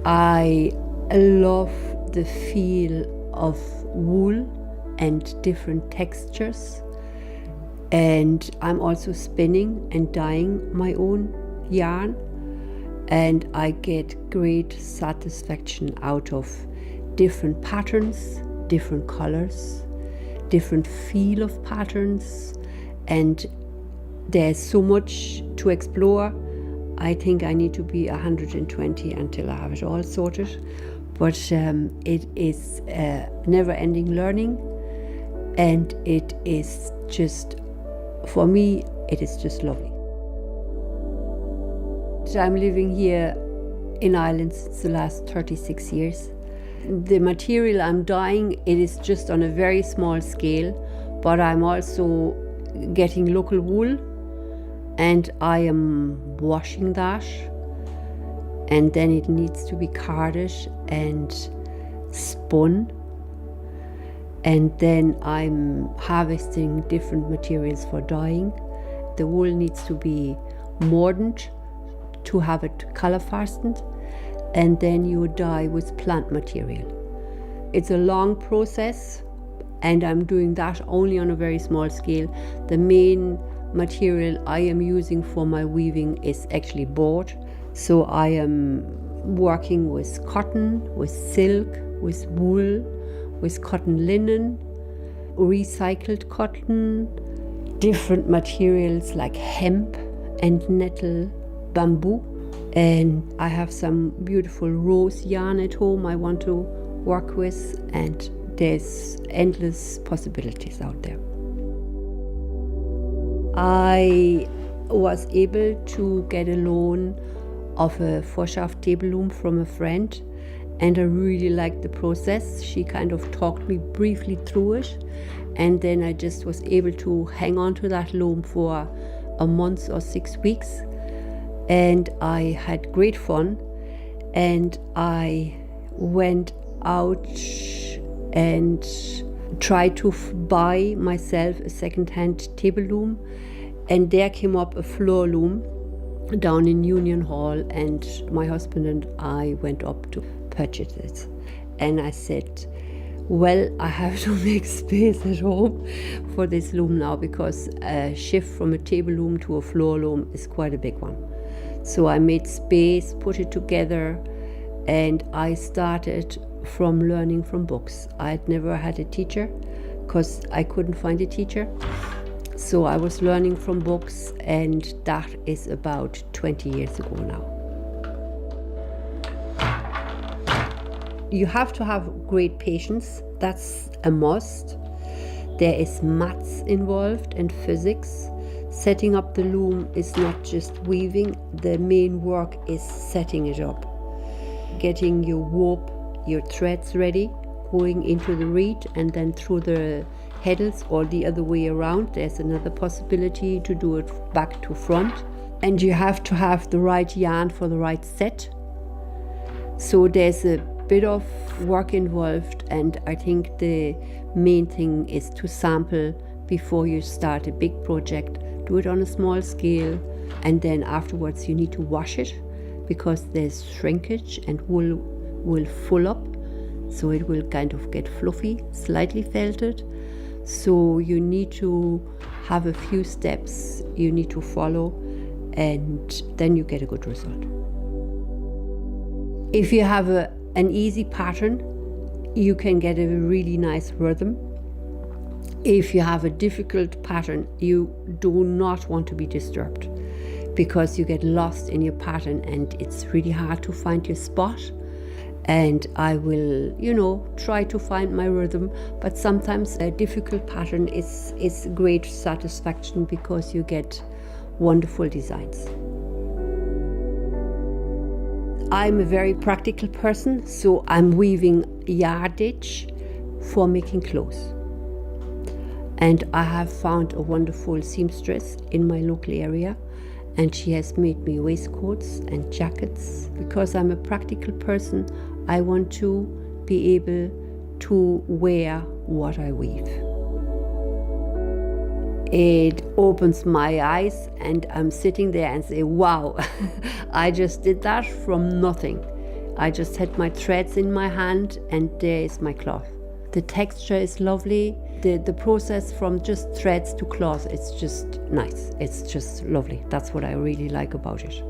I love the feel of wool and different textures, and I'm also spinning and dyeing my own yarn, and I get great satisfaction out of different patterns, different colors, different feel of patterns, and there's so much to explore. I think I need to be 120 until I have it all sorted, but it is never-ending learning, and it is just, for me, it is just lovely. I'm living here in Ireland since the last 36 years. The material I'm dyeing, it is just on a very small scale, but I'm also getting local wool, and I am washing that, and then it needs to be carded and spun, and then I'm harvesting different materials for dyeing. The wool needs to be mordant to have it color fastened, and then you dye with plant material. It's a long process, and I'm doing that only on a very small scale. The main material I am using for my weaving is actually board. So I am working with cotton, with silk, with wool, with cotton linen, recycled cotton, different materials like hemp and nettle, bamboo. And I have some beautiful rose yarn at home I want to work with, and there's endless possibilities out there. I was able to get a loan of a 4-shaft table loom from a friend, and I really liked the process. She kind of talked me briefly through it, and then I just was able to hang on to that loom for a month or 6 weeks, and I had great fun. And I went out and tried to buy myself a second-hand table loom, and there came up a floor loom down in Union Hall, and my husband and I went up to purchase it. And I said, well, I have to make space at home for this loom now, because a shift from a table loom to a floor loom is quite a big one. So I made space, put it together, and I started from learning from books. I'd never had a teacher because I couldn't find a teacher. So I was learning from books, and that is about 20 years ago now. You have to have great patience, that's a must. There is maths involved and physics. Setting up the loom is not just weaving, the main work is setting it up. Getting your warp, your threads ready, going into the reed and then through the heddles, or the other way around. There's another possibility to do it back to front. And you have to have the right yarn for the right set. So there's a bit of work involved, and I think the main thing is to sample before you start a big project. Do it on a small scale, and then afterwards you need to wash it, because there's shrinkage and wool will full up, so it will kind of get fluffy, slightly felted. So you need to have a few steps you need to follow, and then you get a good result. If you have an easy pattern, you can get a really nice rhythm. If you have a difficult pattern, you do not want to be disturbed, because you get lost in your pattern and it's really hard to find your spot. And I will, try to find my rhythm, but sometimes a difficult pattern is great satisfaction, because you get wonderful designs. I'm a very practical person, so I'm weaving yardage for making clothes. And I have found a wonderful seamstress in my local area, and she has made me waistcoats and jackets. Because I'm a practical person, I want to be able to wear what I weave. It opens my eyes, and I'm sitting there and say, wow, I just did that from nothing. I just had my threads in my hand and there is my cloth. The texture is lovely. The process from just threads to cloth, it's just nice. It's just lovely. That's what I really like about it.